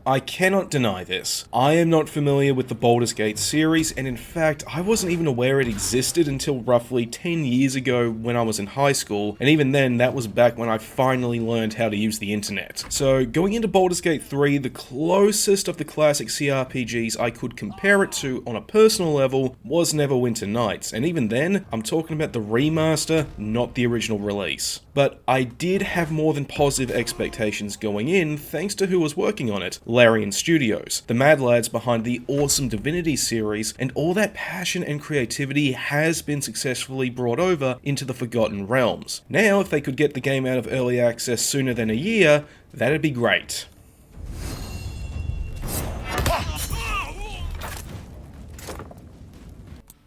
I cannot deny this. I am not familiar with the Baldur's Gate series, and in fact, I wasn't even aware it existed until roughly 10 years ago when I was in high school, and even then, that was back when I finally learned how to use the internet. So, going into Baldur's Gate 3, the closest of the classic CRPGs I could compare it to on a personal level was Neverwinter Nights, and even then, I'm talking about the remaster, not the original release. But I did have more than positive expectations going in, thanks to who was working on it. Larian Studios, the mad lads behind the awesome Divinity series, and all that passion and creativity has been successfully brought over into the Forgotten Realms. Now, if they could get the game out of early access sooner than a year, that'd be great.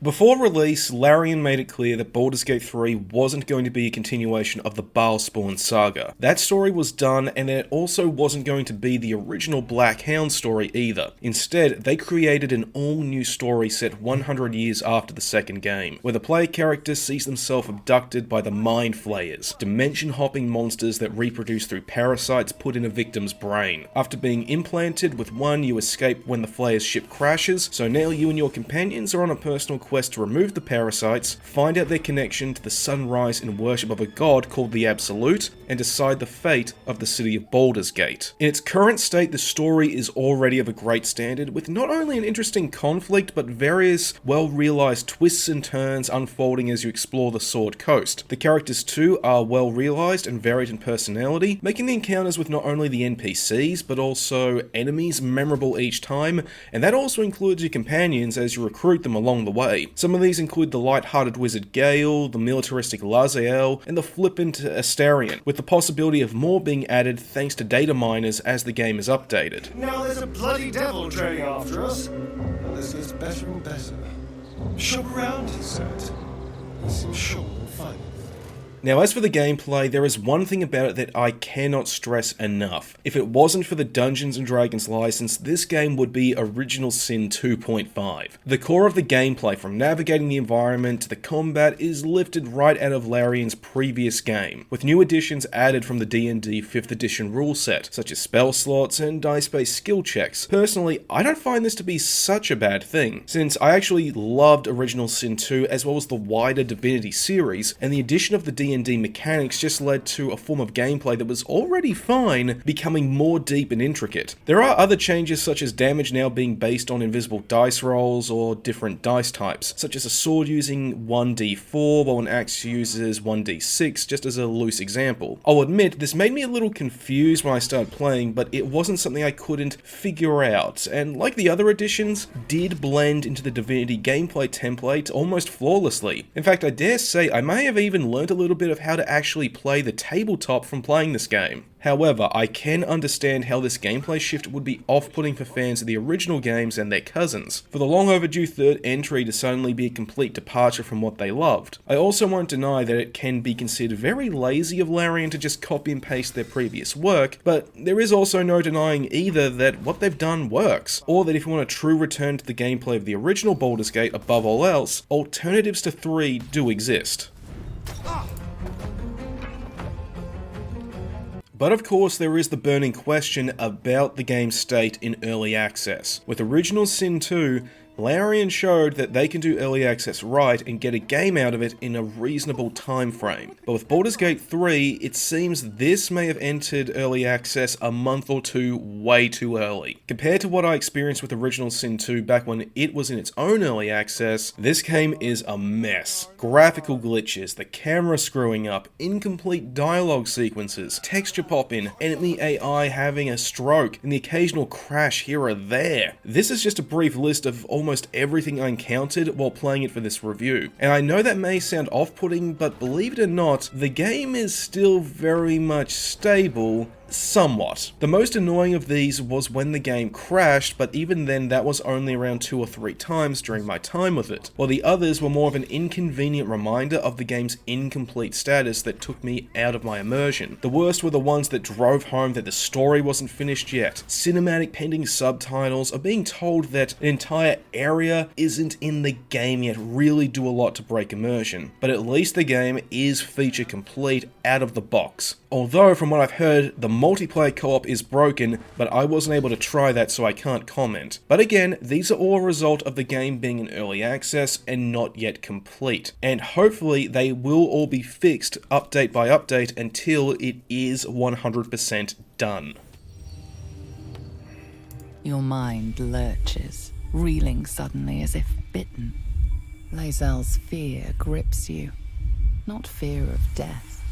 Before release, Larian made it clear that Baldur's Gate 3 wasn't going to be a continuation of the Baalspawn saga. That story was done, and it also wasn't going to be the original Black Hound story either. Instead, they created an all-new story set 100 years after the second game, where the player character sees themselves abducted by the Mind Flayers, dimension-hopping monsters that reproduce through parasites put in a victim's brain. After being implanted with one, you escape when the Flayers' ship crashes, so now you and your companions are on a personal quest to remove the parasites, find out their connection to the sunrise and worship of a god called the Absolute, and decide the fate of the city of Baldur's Gate. In its current state, the story is already of a great standard, with not only an interesting conflict, but various well-realized twists and turns unfolding as you explore the Sword Coast. The characters too are well-realized and varied in personality, making the encounters with not only the NPCs, but also enemies memorable each time, and that also includes your companions as you recruit them along the way. Some of these include the light-hearted wizard Gale, the militaristic Laziel, and the flippant Astarion, with the possibility of more being added thanks to data miners as the game is updated. Now there's a bloody devil trailing after us, and this gets better and better. Shop around, he said. He seems sure we'll find it. Now, as for the gameplay, there is one thing about it that I cannot stress enough. If it wasn't for the Dungeons & Dragons license, this game would be Original Sin 2.5. The core of the gameplay, from navigating the environment to the combat, is lifted right out of Larian's previous game, with new additions added from the D&D 5th edition rule set, such as spell slots and dice-based skill checks. Personally, I don't find this to be such a bad thing, since I actually loved Original Sin 2 as well as the wider Divinity series, and the addition of the D&D mechanics just led to a form of gameplay that was already fine, becoming more deep and intricate. There are other changes such as damage now being based on invisible dice rolls or different dice types, such as a sword using 1d4 while an axe uses 1d6, just as a loose example. I'll admit, this made me a little confused when I started playing, but it wasn't something I couldn't figure out, and like the other additions, did blend into the Divinity gameplay template almost flawlessly. In fact, I dare say I may have even learnt a little bit of how to actually play the tabletop from playing this game. However, I can understand how this gameplay shift would be off-putting for fans of the original games and their cousins, for the long overdue third entry to suddenly be a complete departure from what they loved. I also won't deny that it can be considered very lazy of Larian to just copy and paste their previous work, but there is also no denying either that what they've done works, or that if you want a true return to the gameplay of the original Baldur's Gate above all else, alternatives to 3 do exist. But of course, there is the burning question about the game's state in early access. With Original Sin 2, Larian showed that they can do early access right and get a game out of it in a reasonable time frame. But with Baldur's Gate 3, it seems this may have entered early access a month or two way too early. Compared to what I experienced with Original Sin 2 back when it was in its own early access, this game is a mess. Graphical glitches, the camera screwing up, incomplete dialogue sequences, texture pop-in, enemy AI having a stroke, and the occasional crash here or there. This is just a brief list of almost everything I encountered while playing it for this review. And I know that may sound off-putting, but believe it or not, the game is still very much stable, somewhat. The most annoying of these was when the game crashed, but even then that was only around 2 or 3 times during my time with it, while the others were more of an inconvenient reminder of the game's incomplete status that took me out of my immersion. The worst were the ones that drove home that the story wasn't finished yet, cinematic pending subtitles, or being told that an entire area isn't in the game yet really do a lot to break immersion. But at least the game is feature complete out of the box. Although from what I've heard, the multiplayer co-op is broken, but I wasn't able to try that, so I can't comment. But again, these are all a result of the game being in early access and not yet complete. And hopefully they will all be fixed update by update until it is 100% done. Your mind lurches, reeling suddenly as if bitten. Lae'zel's fear grips you. Not fear of death,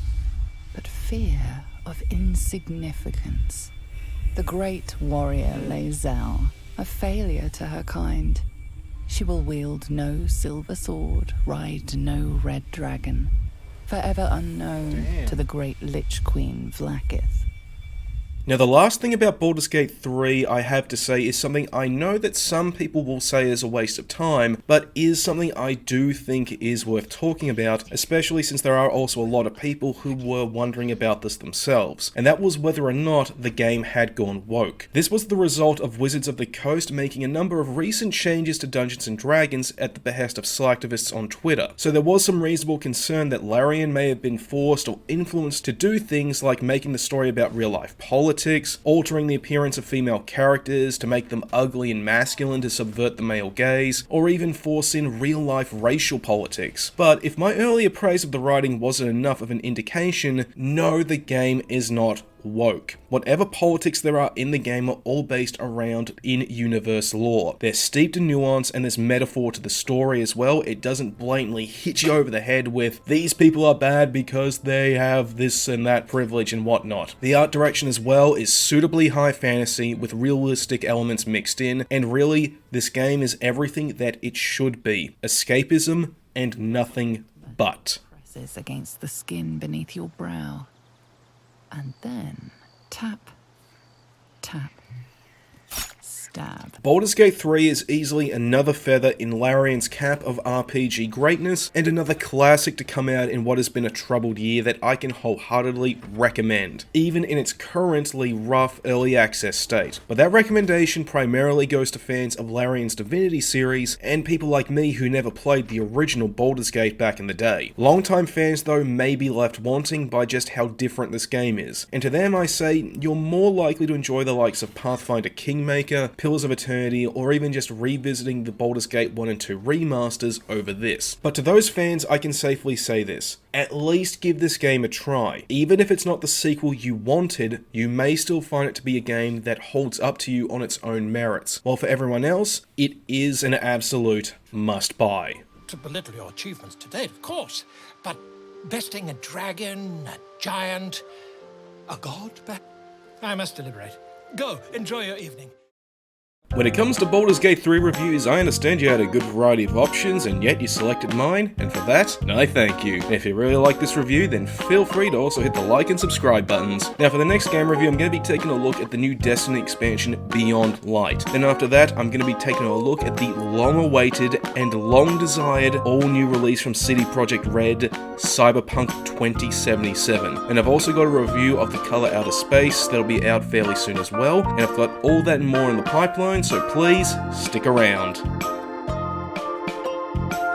but fear of insignificance. The great warrior Lae'zel, a failure to her kind. She will wield no silver sword, ride no red dragon, forever unknown to the great Lich Queen Vlaakith. Now, the last thing about Baldur's Gate 3 I have to say is something I know that some people will say is a waste of time, but is something I do think is worth talking about, especially since there are also a lot of people who were wondering about this themselves, and that was whether or not the game had gone woke. This was the result of Wizards of the Coast making a number of recent changes to Dungeons & Dragons at the behest of slacktivists on Twitter, so there was some reasonable concern that Larian may have been forced or influenced to do things like making the story about real-life politics, altering the appearance of female characters to make them ugly and masculine to subvert the male gaze, or even force in real-life racial politics. But if my earlier praise of the writing wasn't enough of an indication, no, the game is not woke. Whatever politics there are in the game are all based around in-universe lore. They're steeped in nuance and there's metaphor to the story as well. It doesn't blatantly hit you over the head with, these people are bad because they have this and that privilege and whatnot. The art direction as well is suitably high fantasy with realistic elements mixed in, and really, this game is everything that it should be. Escapism and nothing but. Presses against the skin beneath your brow. And then, tap, tap, stab. Baldur's Gate 3 is easily another feather in Larian's cap of RPG greatness, and another classic to come out in what has been a troubled year that I can wholeheartedly recommend, even in its currently rough early access state. But that recommendation primarily goes to fans of Larian's Divinity series, and people like me who never played the original Baldur's Gate back in the day. Longtime fans though may be left wanting by just how different this game is, and to them I say, you're more likely to enjoy the likes of Pathfinder Kingmaker, Pillars of Eternity, or even just revisiting the Baldur's Gate 1 and 2 remasters over this. But to those fans, I can safely say this. At least give this game a try. Even if it's not the sequel you wanted, you may still find it to be a game that holds up to you on its own merits. While for everyone else, it is an absolute must-buy. To belittle your achievements to date, of course, but besting a dragon, a giant, a god, I must deliberate. Go, enjoy your evening. When it comes to Baldur's Gate 3 reviews, I understand you had a good variety of options, and yet you selected mine, and for that, I thank you. And if you really like this review, then feel free to also hit the like and subscribe buttons. Now for the next game review, I'm going to be taking a look at the new Destiny expansion, Beyond Light. Then after that, I'm going to be taking a look at the long-awaited and long-desired all-new release from CD Projekt Red, Cyberpunk 2077. And I've also got a review of The Color Outer Space that'll be out fairly soon as well, and I've got all that and more in the pipeline, so please stick around.